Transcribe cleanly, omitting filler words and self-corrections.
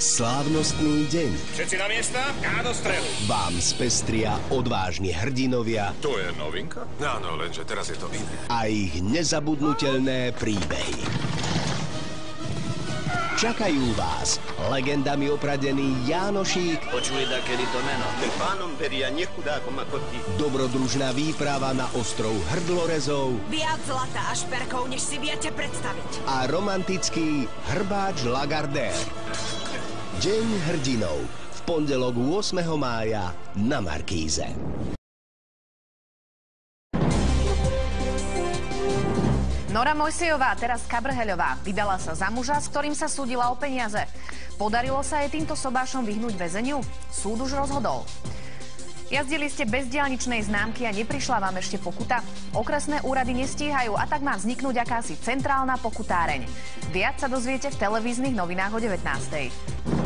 Slávnostný deň Všetci na miesta? A do strehu. vám spestria odvážni hrdinovia To je novinka? Áno, lenže teraz je to iné. a ich nezabudnutelné príbehy. Čakajú vás legendami opradený Jánošík, Počuli da kedy to meno. Pánom beria nechudákom ako ty. dobrodružná výprava na ostrov hrdlorezov Viac zlata a šperkov, než si viete predstaviť. a romantický hrbáč Lagardère. Deň hrdinov v pondelok 8. mája na Markíze. Nora Mojsejová, teraz Kabrheľová, vydala sa za muža, s ktorým sa súdila o peniaze. Podarilo sa jej týmto sobášom vyhnúť väzeniu? Súd už rozhodol. Jazdili ste bez diaľničnej známky a neprišla vám ešte pokuta? Okresné úrady nestíhajú a tak má vzniknúť akási centrálna pokutáreň. Viac sa dozviete v televíznych novinách o 19.